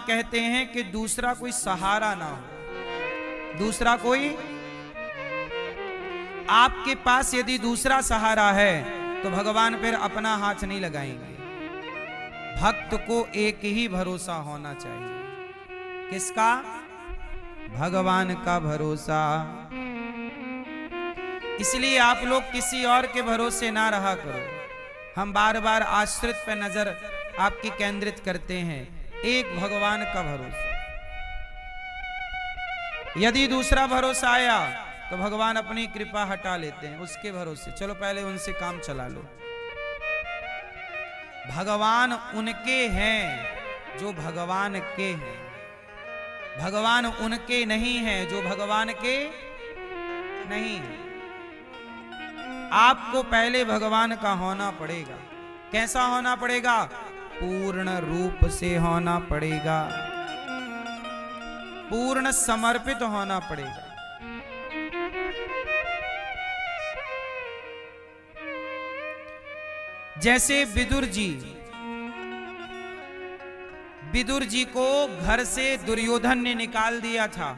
कहते हैं कि दूसरा कोई सहारा ना हो। दूसरा कोई, आपके पास यदि दूसरा सहारा है तो भगवान फिर अपना हाथ नहीं लगाएंगे। भक्त को एक ही भरोसा होना चाहिए। किसका? भगवान का भरोसा। इसलिए आप लोग किसी और के भरोसे ना रहा करो। हम बार बार आश्रित पे नजर आपकी केंद्रित करते हैं। एक भगवान का भरोसा। यदि दूसरा भरोसा आया तो भगवान अपनी कृपा हटा लेते हैं उसके भरोसे। चलो पहले उनसे काम चला लो। भगवान उनके हैं जो भगवान के हैं। भगवान उनके नहीं हैं जो भगवान के नहीं हैं। आपको पहले भगवान का होना पड़ेगा। कैसा होना पड़ेगा? पूर्ण रूप से होना पड़ेगा। पूर्ण समर्पित होना पड़ेगा। जैसे विदुर जी को घर से दुर्योधन ने निकाल दिया था,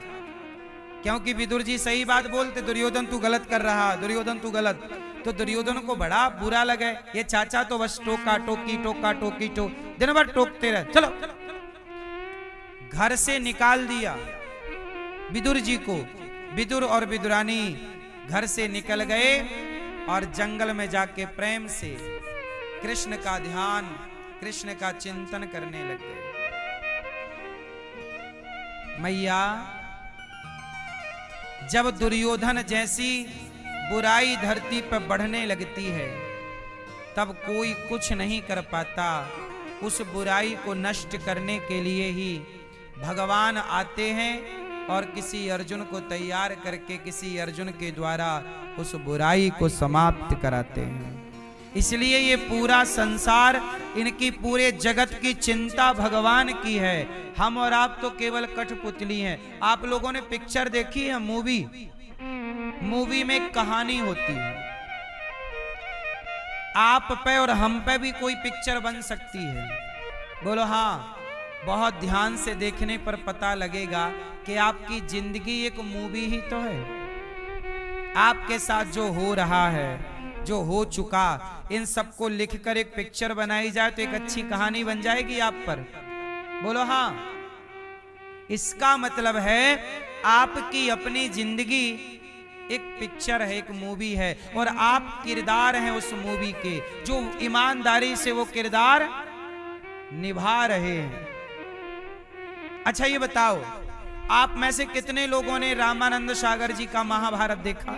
क्योंकि विदुर जी सही बात बोलते, दुर्योधन तू गलत कर रहा, दुर्योधन तू गलत। तो दुर्योधन को बड़ा बुरा लगे, ये चाचा तो बस टोका टोकी दिन भर टोकते रहे। चलो घर से निकाल दिया विदुर जी को। विदुर और विदुरानी घर से निकल गए और जंगल में जाके प्रेम से कृष्ण का ध्यान, कृष्ण का चिंतन करने लगे। मैया, जब दुर्योधन जैसी बुराई धरती पर बढ़ने लगती है तब कोई कुछ नहीं कर पाता। उस बुराई को नष्ट करने के लिए ही भगवान आते हैं और किसी अर्जुन को तैयार करके किसी अर्जुन के द्वारा उस बुराई को समाप्त कराते हैं। इसलिए ये पूरा संसार, इनकी पूरे जगत की चिंता भगवान की है। हम और आप तो केवल कठपुतली हैं। आप लोगों ने पिक्चर देखी है? मूवी में कहानी होती है। आप पे और हम पे भी कोई पिक्चर बन सकती है। बोलो हाँ। बहुत ध्यान से देखने पर पता लगेगा कि आपकी जिंदगी एक मूवी ही तो है। आपके साथ जो हो रहा है, जो हो चुका, इन सबको लिखकर एक पिक्चर बनाई जाए तो एक अच्छी कहानी बन जाएगी आप पर। बोलो हाँ। इसका मतलब है आपकी अपनी जिंदगी एक पिक्चर है, एक मूवी है, और आप किरदार हैं उस मूवी के, जो ईमानदारी से वो किरदार निभा रहे हैं। अच्छा ये बताओ, आप में से कितने लोगों ने रामानंद सागर जी का महाभारत देखा?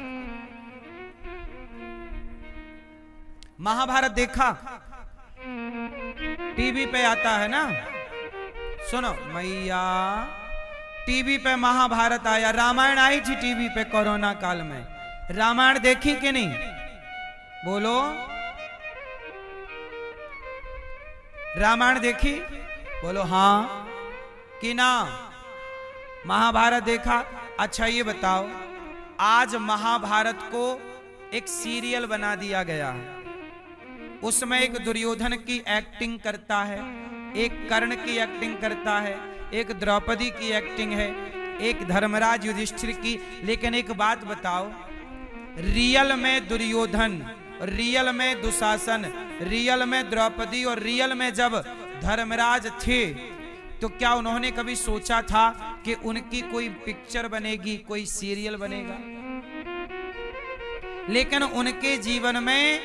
महाभारत देखा? टीवी पे आता है ना। सुनो मैया, टीवी पे महाभारत आया। रामायण आई थी टीवी पे कोरोना काल में। रामायण देखी कि नहीं? बोलो। रामायण देखी? बोलो हाँ कि ना। महाभारत देखा? अच्छा ये बताओ, आज महाभारत को एक सीरियल बना दिया गया है। उसमें एक दुर्योधन की एक्टिंग करता है, एक कर्ण की एक्टिंग करता है, एक द्रौपदी की एक्टिंग है, एक धर्मराज युधिष्ठिर की। लेकिन एक बात बताओ, रियल में दुर्योधन, रियल में दुशासन, रियल में द्रौपदी और रियल में जब धर्मराज थे तो क्या उन्होंने कभी सोचा था कि उनकी कोई पिक्चर बनेगी, कोई सीरियल बनेगा? लेकिन उनके जीवन में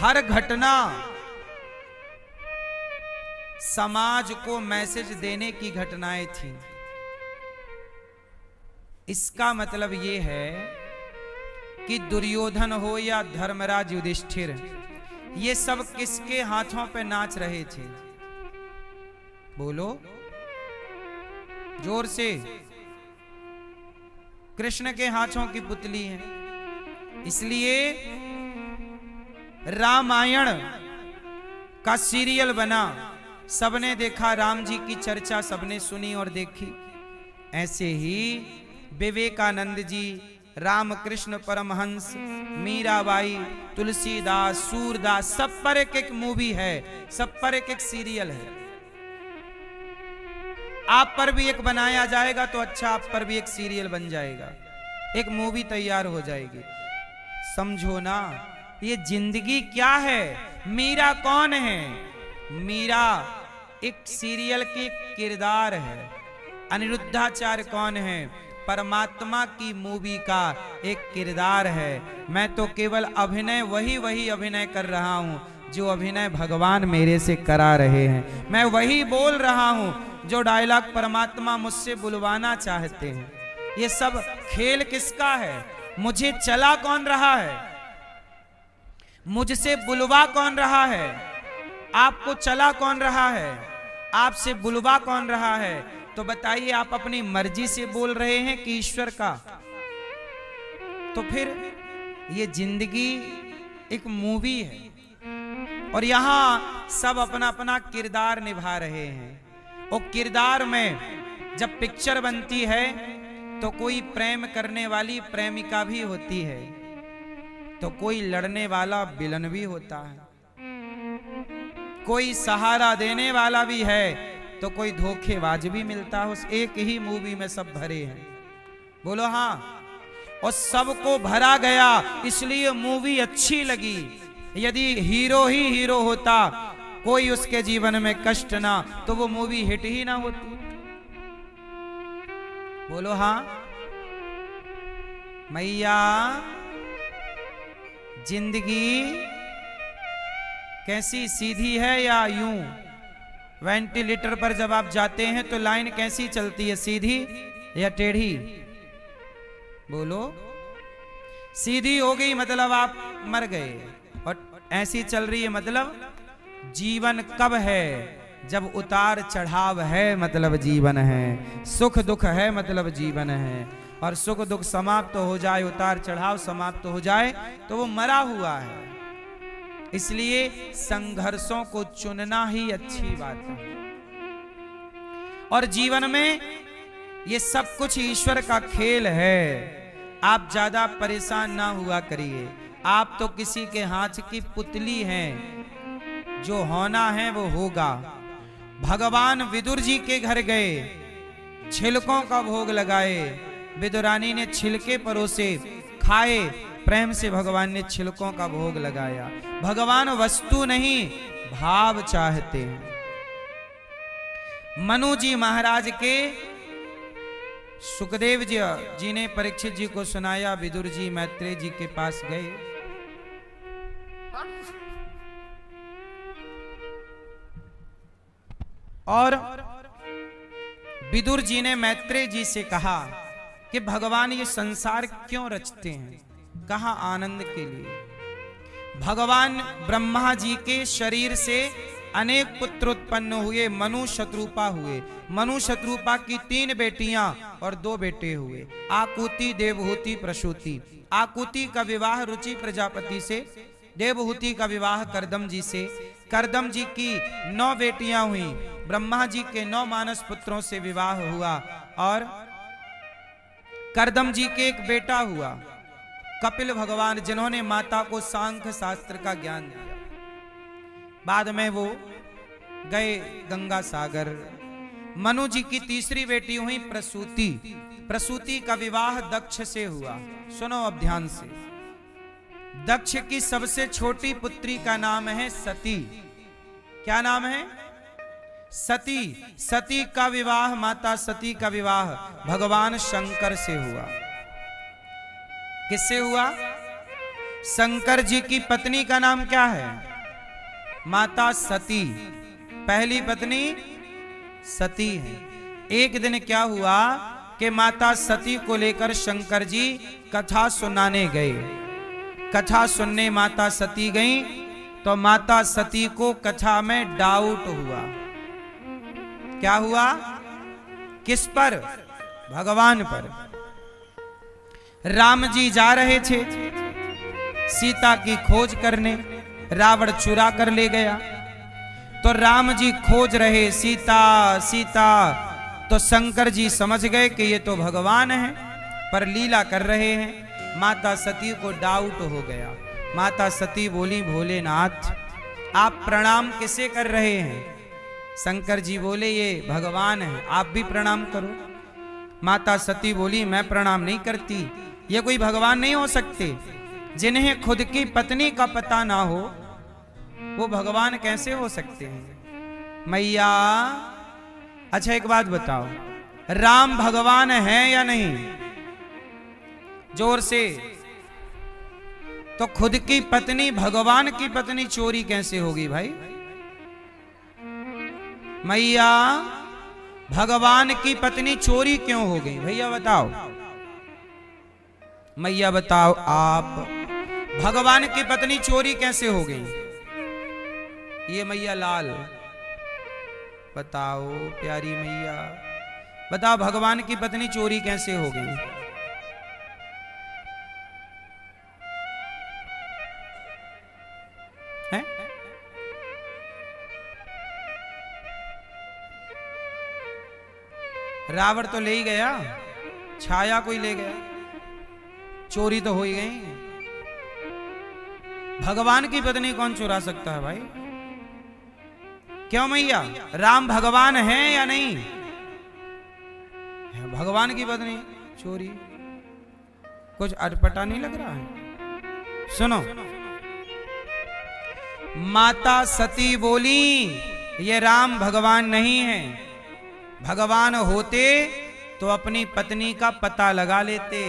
हर घटना समाज को मैसेज देने की घटनाएं थी। इसका मतलब यह है कि दुर्योधन हो या धर्मराज युधिष्ठिर, ये सब किसके हाथों पे नाच रहे थे? बोलो जोर से। कृष्ण के हाथों की पुतली है। इसलिए रामायण का सीरियल बना, सबने देखा, राम जी की चर्चा सबने सुनी और देखी। ऐसे ही विवेकानंद जी, रामकृष्ण परमहंस, मीराबाई, तुलसीदास, सूरदास, सब पर एक एक मूवी है, सब पर एक एक सीरियल है। आप पर भी एक बनाया जाएगा तो अच्छा, आप पर भी एक सीरियल बन जाएगा, एक मूवी तैयार हो जाएगी। समझो ना, ये जिंदगी क्या है? मीरा कौन है? मीरा एक सीरियल के किरदार है। अनिरुद्धाचार्य कौन है? परमात्मा की मूवी का एक किरदार है। मैं तो केवल अभिनय वही अभिनय कर रहा हूं जो अभिनय भगवान मेरे से करा रहे हैं। मैं वही बोल रहा हूं जो डायलॉग परमात्मा मुझसे बुलवाना चाहते हैं। ये सब खेल किसका है? मुझे चला कौन रहा है? मुझसे बुलवा कौन रहा है? आपको चला कौन रहा है? आपसे बुलवा कौन रहा है? तो बताइए, आप अपनी मर्जी से बोल रहे हैं कि ईश्वर का? तो फिर ये जिंदगी एक मूवी है और यहां सब अपना अपना किरदार निभा रहे हैं। और किरदार में जब पिक्चर बनती है तो कोई प्रेम करने वाली प्रेमिका भी होती है, तो कोई लड़ने वाला विलन भी होता है, कोई सहारा देने वाला भी है, तो कोई धोखेबाज भी मिलता है। उस एक ही मूवी में सब भरे हैं। बोलो हाँ। और सबको भरा गया इसलिए मूवी अच्छी लगी। यदि हीरो ही हीरो होता, कोई उसके जीवन में कष्ट ना, तो वो मूवी हिट ही ना होती। बोलो हाँ। मैया, जिंदगी कैसी, सीधी है या यूं? वेंटिलेटर पर जब आप जाते हैं तो लाइन कैसी चलती है, सीधी या टेढ़ी? बोलो। सीधी हो गई मतलब आप मर गए, और ऐसी चल रही है मतलब जीवन कब है? जब उतार चढ़ाव है मतलब जीवन है, सुख दुख है मतलब जीवन है। और सुख दुख समाप्त हो जाए, उतार चढ़ाव समाप्त हो जाए तो वो मरा हुआ है। इसलिए संघर्षों को चुनना ही अच्छी बात है। और जीवन में ये सब कुछ ईश्वर का खेल है। आप ज्यादा परेशान ना हुआ करिए। आप तो किसी के हाथ की पुतली हैं, जो होना है वो होगा। भगवान विदुर जी के घर गए, छिलकों का भोग लगाए, विदुरानी ने छिलके परोसे, खाए, प्रेम से भगवान ने छिलकों का भोग लगाया। भगवान वस्तु नहीं, भाव चाहते हैं। मनु जी महाराज के सुखदेव जी ने परीक्षित जी को सुनाया। विदुर जी मैत्रेय जी के पास गए। और विदुर जी ने मैत्रेय जी से कहा कि भगवान ये संसार क्यों रचते हैं? कहा आनंद के लिए। भगवान ब्रह्मा जी के शरीर से अनेक पुत्र उत्पन्न हुए। मनु शत्रुपा हुए। मनु शत्रुपा की 3 बेटियां और 2 बेटे हुए, आकुति, देवहूति, प्रसूति। आकुति का विवाह रुचि प्रजापति से, देवहूति का विवाह करदम जी से। करदम जी की 9 बेटियां हुई। ब्रह्मा जी के 9 मानस पुत्रों से विवाह हुआ। और करदम जी के एक बेटा हुआ, कपिल भगवान, जिन्होंने माता को सांख्य शास्त्र का ज्ञान दिया। बाद में वो गए गंगा सागर। मनु जी की तीसरी बेटी हुई प्रसूति। प्रसूति का विवाह दक्ष से हुआ। सुनो अब ध्यान से। दक्ष की सबसे छोटी पुत्री का नाम है सती। क्या नाम है? सती। सती का विवाह, माता सती का विवाह भगवान शंकर से हुआ। किससे हुआ? शंकर जी की पत्नी का नाम क्या है? माता सती। पहली पत्नी सती है। एक दिन क्या हुआ कि माता सती को लेकर शंकर जी कथा सुनाने गए। कथा सुनने माता सती गई तो माता सती को कथा में डाउट हुआ। क्या हुआ? किस पर? भगवान पर। राम जी जा रहे थे सीता की खोज करने, रावण चुरा कर ले गया। तो राम जी खोज रहे सीता सीता, तो शंकर जी समझ गए कि ये तो भगवान हैं, पर लीला कर रहे हैं। माता सती को डाउट हो गया। माता सती बोली, भोलेनाथ आप प्रणाम किसे कर रहे हैं? शंकर जी बोले ये भगवान है, आप भी प्रणाम करो। माता सती बोली मैं प्रणाम नहीं करती, ये कोई भगवान नहीं हो सकते। जिन्हें खुद की पत्नी का पता ना हो वो भगवान कैसे हो सकते हैं। मैया अच्छा एक बात बताओ, राम भगवान है या नहीं? जोर से। तो खुद की पत्नी भगवान की पत्नी चोरी कैसे होगी भाई? मैया भगवान की पत्नी चोरी क्यों हो गई भैया बताओ? मैया बताओ आप, भगवान की पत्नी चोरी कैसे हो गई? ये मैया लाल बताओ, प्यारी मैया बताओ, भगवान की पत्नी चोरी कैसे हो गई? है? रावण तो ले ही गया, छाया कोई ले गया, चोरी तो हो ही गई। भगवान की पत्नी कौन चुरा सकता है भाई? क्यों मैया, राम भगवान है या नहीं? है भगवान की पत्नी चोरी, कुछ अटपटा नहीं लग रहा है? सुनो, माता सती बोली ये राम भगवान नहीं है, भगवान होते तो अपनी पत्नी का पता लगा लेते,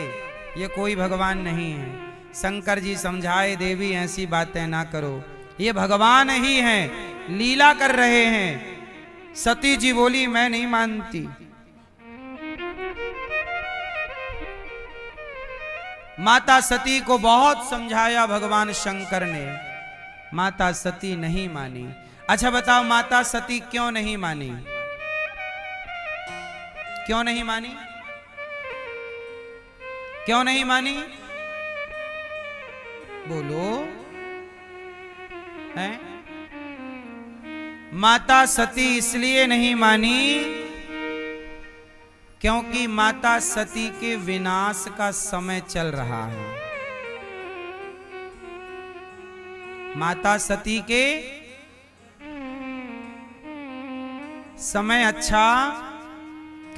ये कोई भगवान नहीं है। शंकर जी समझाए देवी ऐसी बातें ना करो, ये भगवान ही हैं, लीला कर रहे हैं। सती जी बोली मैं नहीं मानती। माता सती को बहुत समझाया भगवान शंकर ने, माता सती नहीं मानी। अच्छा बताओ माता सती क्यों नहीं मानी? क्यों नहीं मानी? क्यों नहीं मानी? बोलो। है? माता सती इसलिए नहीं मानी क्योंकि माता सती के विनाश का समय चल रहा है। माता सती के समय अच्छा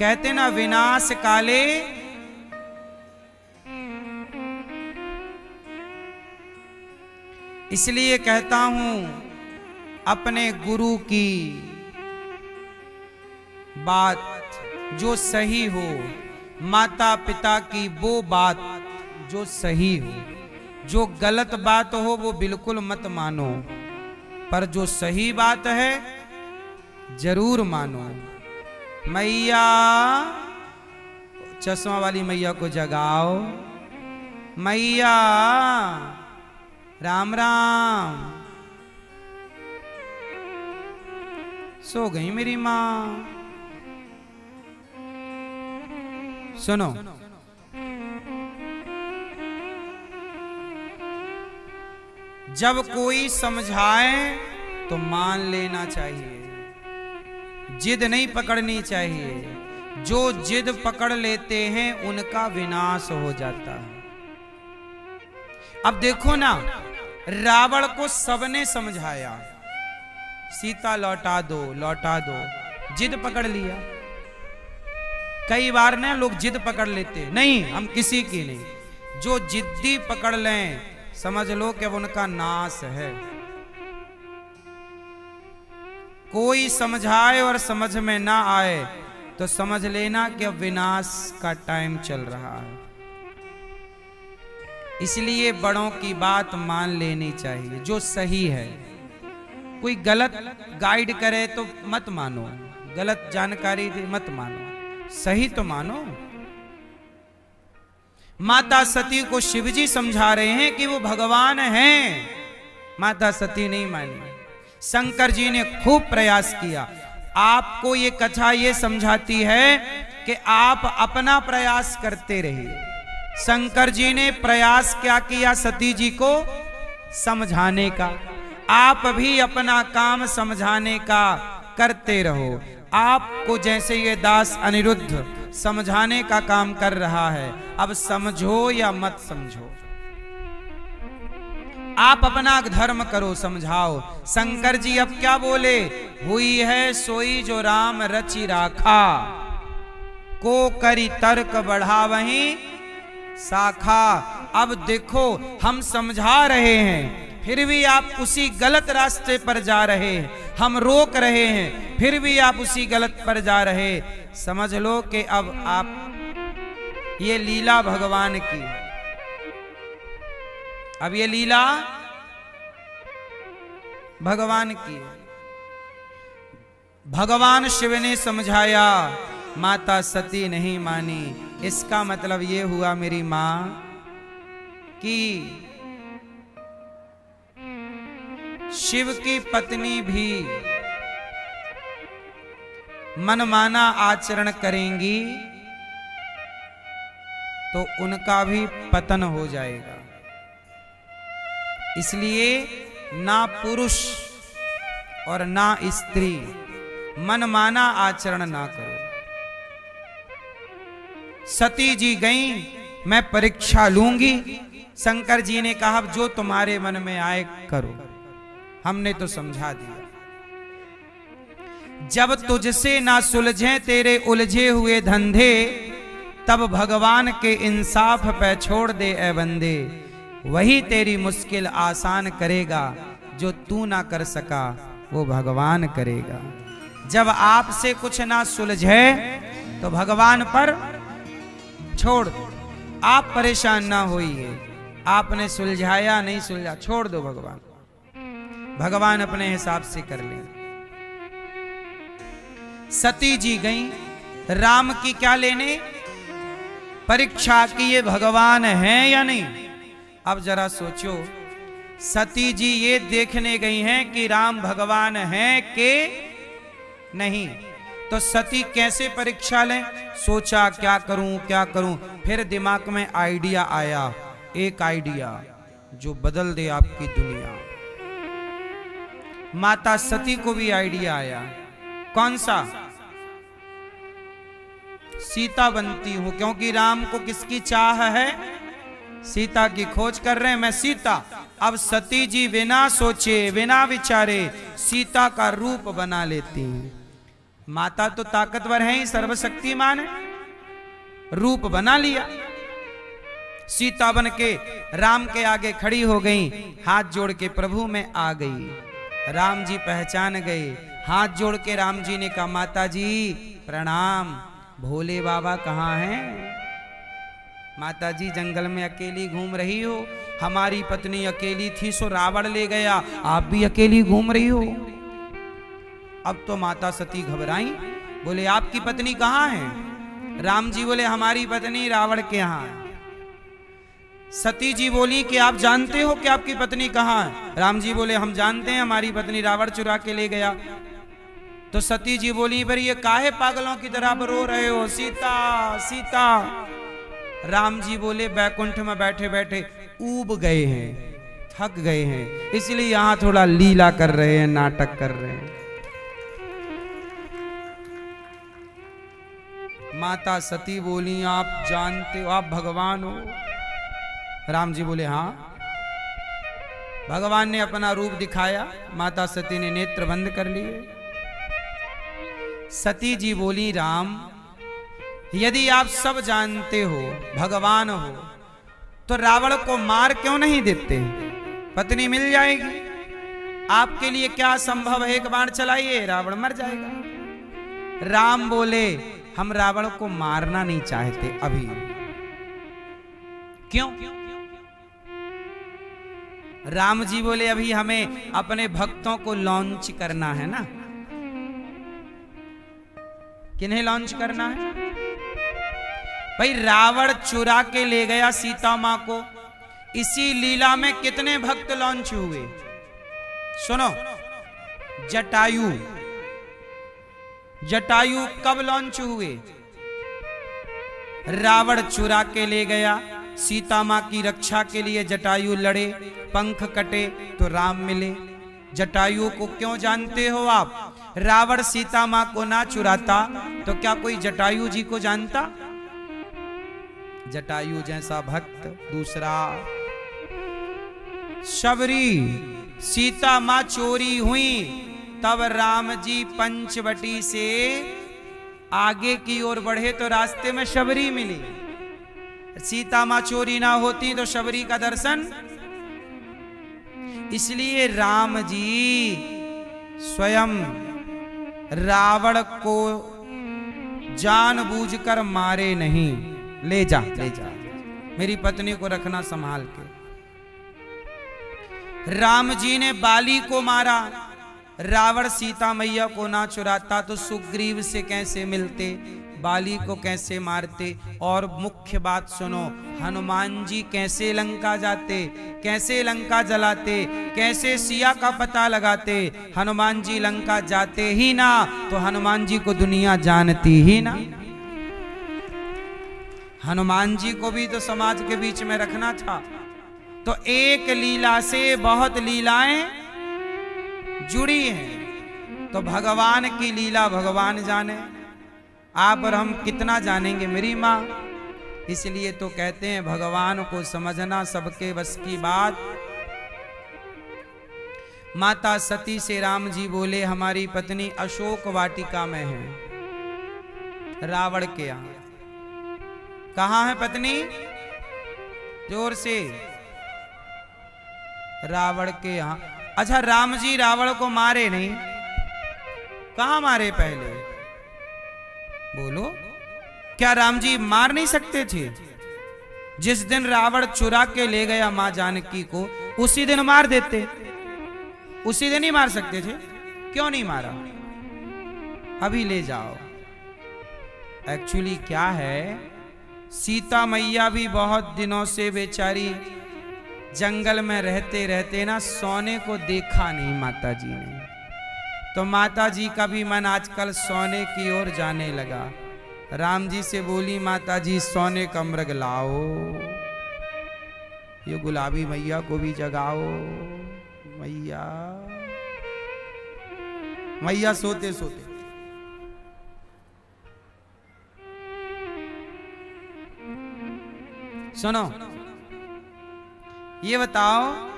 कहते ना, विनाश काले इसलिए कहता हूं अपने गुरु की बात जो सही हो, माता पिता की वो बात जो सही हो, जो गलत बात हो वो बिल्कुल मत मानो, पर जो सही बात है जरूर मानो। मैया चश्मा वाली मैया को जगाओ। मैया राम राम। सो गई मेरी माँ। सुनो, जब कोई समझाए तो मान लेना चाहिए, जिद नहीं पकड़नी चाहिए। जो जिद पकड़ लेते हैं उनका विनाश हो जाता है। अब देखो ना, रावण को सबने समझाया सीता लौटा दो लौटा दो, जिद पकड़ लिया। कई बार ना लोग जिद पकड़ लेते, नहीं हम किसी की नहीं। जो जिद्दी पकड़ लें समझ लो कि अब उनका नाश है। कोई समझाए और समझ में ना आए तो समझ लेना कि अब विनाश का टाइम चल रहा है। इसलिए बड़ों की बात मान लेनी चाहिए, जो सही है। कोई गलत गाइड करे तो मत मानो, गलत जानकारी दे मत मानो, सही तो मानो। माता सती को शिवजी समझा रहे हैं कि वो भगवान हैं, माता सती नहीं मानी। शंकर जी ने खूब प्रयास किया। आपको ये कथा ये समझाती है कि आप अपना प्रयास करते रहिए। शंकर जी ने प्रयास क्या किया? सती जी को समझाने का। आप भी अपना काम समझाने का करते रहो। आपको जैसे ये दास अनिरुद्ध समझाने का काम कर रहा है, अब समझो या मत समझो, आप अपना धर्म करो, समझाओ। शंकर जी अब क्या बोले, हुई है सोई जो राम रचि राखा, को करी तर्क बढ़ा वहीं शाखा। अब देखो हम समझा रहे हैं, फिर भी आप उसी गलत रास्ते पर जा रहे हैं, हम रोक रहे हैं, फिर भी आप उसी गलत पर जा रहे। समझ लो कि अब आप, ये लीला भगवान की, अब ये लीला भगवान की है। भगवान शिव ने समझाया, माता सती नहीं मानी। इसका मतलब ये हुआ मेरी मां कि शिव की पत्नी भी मनमाना आचरण करेंगी तो उनका भी पतन हो जाएगा। इसलिए ना पुरुष और ना स्त्री मनमाना आचरण ना करो। सती जी गई, मैं परीक्षा लूंगी। शंकर जी ने कहा जो तुम्हारे मन में आए करो, हमने तो समझा दिया। जब तुझसे ना सुलझे तेरे उलझे हुए धंधे, तब भगवान के इंसाफ पे छोड़ दे ए बंदे। वही तेरी मुश्किल आसान करेगा, जो तू ना कर सका वो भगवान करेगा। जब आपसे कुछ ना सुलझे तो भगवान पर छोड़ दो, आप परेशान ना होइए। आपने सुलझाया नहीं सुलझा, छोड़ दो, भगवान अपने हिसाब से कर ले। सती जी गई, राम की क्या लेने, परीक्षा की ये भगवान है या नहीं। अब जरा सोचो, सती जी ये देखने गई हैं कि राम भगवान हैं कि नहीं, तो सती कैसे परीक्षा लें। सोचा क्या करूं क्या करूं, फिर दिमाग में आइडिया आया, एक आइडिया जो बदल दे आपकी दुनिया। माता सती को भी आइडिया आया, कौन सा, सीता बनती हूं, क्योंकि राम को किसकी चाह है, सीता की खोज कर रहे हैं, मैं सीता। अब सती जी बिना सोचे बिना विचारे सीता का रूप बना लेती हैं। माता तो ताकतवर है ही, सर्वशक्तिमान है, रूप बना लिया। सीता बन के राम के आगे खड़ी हो गई, हाथ जोड़ के प्रभु में आ गई। राम जी पहचान गए, हाथ जोड़ के राम जी ने कहा, माता जी प्रणाम, भोले बाबा कहाँ हैं। माता जी जंगल में अकेली घूम रही हो, हमारी पत्नी अकेली थी सो रावण ले गया, आप भी अकेली घूम रही हो। अब तो माता सती घबराई, बोले आपकी पत्नी कहाँ है। राम जी बोले हमारी पत्नी रावण के यहाँ है। सती जी बोली कि आप जानते हो कि आपकी पत्नी कहाँ है। राम जी बोले हम जानते हैं, हमारी पत्नी रावण चुरा के ले गया। तो सती जी बोली, पर ये काहे पागलों की तरह रो रहे हो, सीता सीता। राम जी बोले बैकुंठ में बैठे बैठे ऊब गए हैं, थक गए हैं, इसलिए यहां थोड़ा लीला कर रहे हैं, नाटक कर रहे हैं। माता सती बोली आप जानते हो, आप भगवान हो। राम जी बोले हाँ। भगवान ने अपना रूप दिखाया, माता सती ने नेत्र बंद कर लिए। सती जी बोली राम, यदि आप सब जानते हो, भगवान हो, तो रावण को मार क्यों नहीं देते, पत्नी मिल जाएगी। आपके लिए क्या संभव है, एक बाण चलाइए रावण मर जाएगा। राम बोले हम रावण को मारना नहीं चाहते अभी। क्यों। राम जी बोले अभी हमें अपने भक्तों को लॉन्च करना है ना। किन्हें लॉन्च करना है भाई, रावण चुरा के ले गया सीता मां को, इसी लीला में कितने भक्त लॉन्च हुए। सुनो, जटायु, जटायु कब लॉन्च हुए, रावण चुरा के ले गया, सीता मां की रक्षा के लिए जटायु लड़े, पंख कटे तो राम मिले। जटायु को क्यों जानते हो आप, रावण सीता मां को ना चुराता तो क्या कोई जटायु जी को जानता। जटायु जैसा भक्त दूसरा। शबरी सीता मां चोरी हुई, तब राम जी पंचवटी से आगे की ओर बढ़े तो रास्ते में शबरी मिली। सीता मां चोरी ना होती तो शबरी का दर्शन, इसलिए राम जी स्वयं रावण को जानबूझकर मारे नहीं। ले जा मेरी पत्नी को रखना संभाल के। राम जी ने बाली को मारा। रावण सीता मैया को ना चुराता तो सुग्रीव से कैसे मिलते, बाली को कैसे मारते। और मुख्य बात सुनो, हनुमान जी कैसे लंका जाते, कैसे लंका जलाते, कैसे सिया का पता लगाते। हनुमान जी लंका जाते ही ना तो हनुमान जी को दुनिया जानती ही ना। हनुमान जी को भी तो समाज के बीच में रखना था। तो एक लीला से बहुत लीलाएं जुड़ी हैं। तो भगवान की लीला भगवान जाने, आप और हम कितना जानेंगे मेरी माँ। इसलिए तो कहते हैं भगवान को समझना सबके बस की बात। माता सती से राम जी बोले हमारी पत्नी अशोक वाटिका में है, रावण के यहां। कहां है पत्नी? जोर से। रावण के यहां। अच्छा, राम जी रावण को मारे नहीं, कहां मारे पहले बोलो? क्या राम जी मार नहीं सकते थे? जिस दिन रावण चुरा के ले गया मां जानकी को, उसी दिन मार देते। उसी दिन ही मार सकते थे, क्यों नहीं मारा? अभी ले जाओ। एक्चुअली क्या है, सीता मैया भी बहुत दिनों से बेचारी जंगल में रहते रहते ना सोने को देखा नहीं माता जी ने। तो माता जी का भी मन आजकल सोने की ओर जाने लगा। राम जी से बोली माता जी सोने का मृग लाओ, ये गुलाबी मैया को भी जगाओ। मैया मैया सोते सोते सुनो, ये बताओ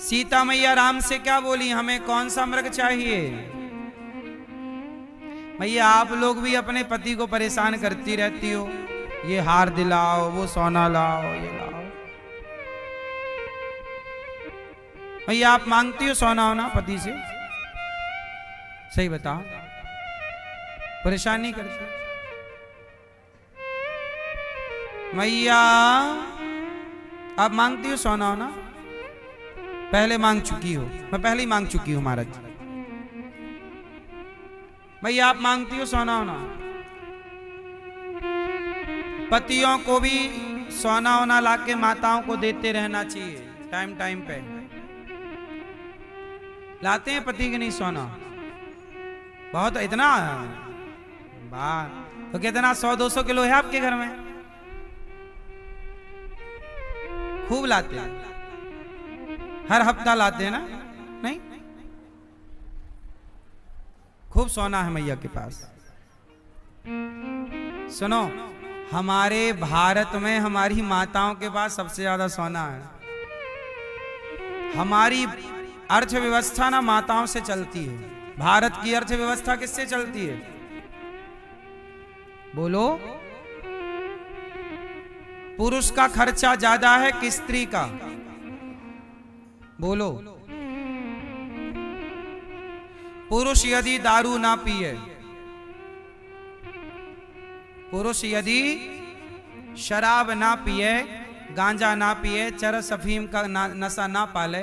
सीता मैया राम से क्या बोली, हमें कौन सा मृग चाहिए? मैया आप लोग भी अपने पति को परेशान करती रहती हो, ये हार दिलाओ, वो सोना लाओ, ये लाओ। मैया आप मांगती हो सोना होना पति से? सही बताओ, परेशान नहीं करती? मैया आप मांगती हो सोना होना? पहले मांग चुकी हो, मैं पहले ही मांग चुकी हूं महाराज। भैया आप मांगती हो सोना होना? पतियों को भी सोना होना लाके माताओं को देते रहना चाहिए, टाइम टाइम पे। लाते हैं पति के नहीं सोना? बहुत इतना वाह, तो कितना 100-200 किलो है आपके घर में? खूब लाते हैं, हर हफ्ता लाते हैं ना? नहीं, खूब सोना है मैया के पास। सुनो, हमारे भारत में हमारी माताओं के पास सबसे ज्यादा सोना है। हमारी अर्थव्यवस्था ना माताओं से चलती है। भारत की अर्थव्यवस्था किससे चलती है बोलो? पुरुष का खर्चा ज्यादा है कि स्त्री का? बोलो। पुरुष यदि दारू ना पिए, पुरुष यदि शराब ना पिए, गांजा ना पिए, चरस अफीम का नशा ना पाले,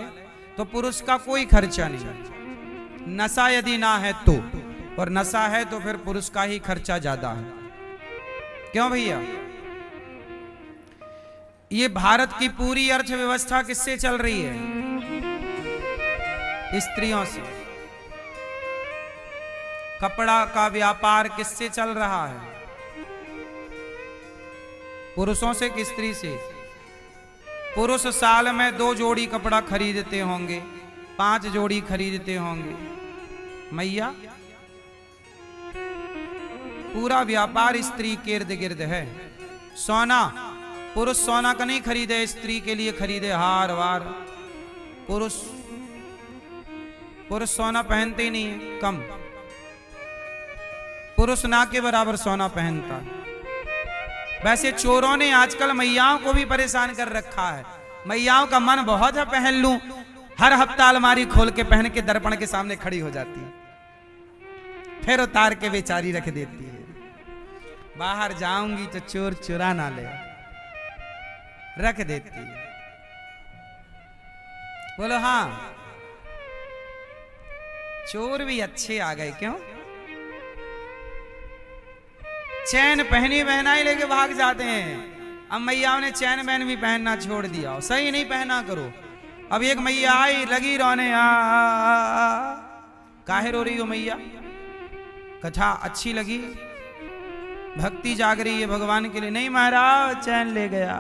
तो पुरुष का कोई खर्चा नहीं। नशा यदि ना है तो, और नशा है तो फिर पुरुष का ही खर्चा ज्यादा है। क्यों भैया? ये भारत की पूरी अर्थव्यवस्था किससे चल रही है? स्त्रियों से। कपड़ा का व्यापार किससे चल रहा है? पुरुषों से कि स्त्री से? पुरुष साल में 2 जोड़ी कपड़ा खरीदते होंगे, 5 जोड़ी खरीदते होंगे। मैया पूरा व्यापार स्त्री के इर्द गिर्द है। सोना, पुरुष सोना का नहीं खरीदे, स्त्री के लिए खरीदे हार वार, पुरुष सोना पहनते ही नहीं है, कम। पुरुष ना के बराबर सोना पहनता। वैसे चोरों ने आजकल मैयाओं को भी परेशान कर रखा है। मैयाओं का मन बहुत है पहन लूं, हर हफ्ता अलमारी खोल के पहन के दर्पण के सामने खड़ी हो जाती है, फिर उतार के बेचारी रख देती है। बाहर जाऊंगी तो चोर चुरा ना ले, रख देती है। बोलो हाँ, चोर भी अच्छे आ गए। क्यों? चैन पहनी पहनाई लेके भाग जाते हैं। अब मैयाओं ने चैन बैन भी पहनना छोड़ दिया। सही नहीं पहना करो। अब एक मैया आई लगी रोने, काहे रो रही हो मैया? कथा अच्छी लगी, भक्ति जाग रही है भगवान के लिए। नहीं महाराज, चैन ले गया।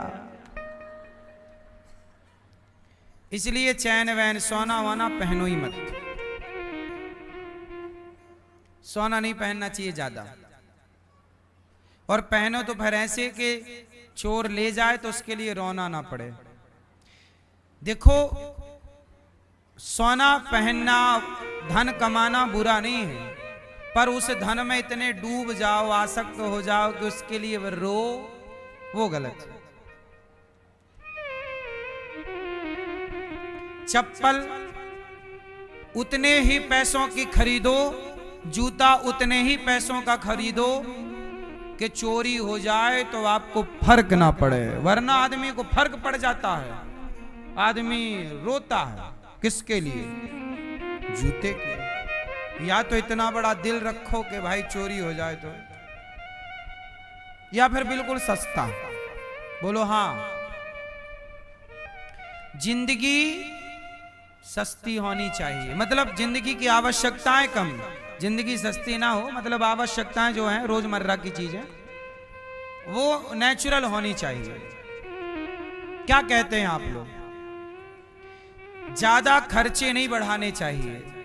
इसलिए चैन वैन सोना वाना पहनो ही मत। सोना नहीं पहनना चाहिए ज्यादा, और पहनो तो फिर ऐसे कि चोर ले जाए तो उसके लिए रोना ना पड़े। देखो, सोना पहनना, धन कमाना बुरा नहीं है, पर उस धन में इतने डूब जाओ, आसक्त हो जाओ कि उसके लिए रो, वो गलत है। चप्पल उतने ही पैसों की खरीदो, जूता उतने ही पैसों का खरीदो कि चोरी हो जाए तो आपको फर्क ना पड़े। वरना आदमी को फर्क पड़ जाता है, आदमी रोता है। किसके लिए? जूते के। या तो इतना बड़ा दिल रखो कि भाई चोरी हो जाए तो, या फिर बिल्कुल सस्ता। बोलो हाँ। जिंदगी सस्ती होनी चाहिए, मतलब जिंदगी की आवश्यकताएं कम। जिंदगी सस्ती ना हो, मतलब आवश्यकताएं जो हैं रोजमर्रा की चीजें, वो नेचुरल होनी चाहिए। क्या कहते हैं आप लोग? ज्यादा खर्चे नहीं बढ़ाने चाहिए।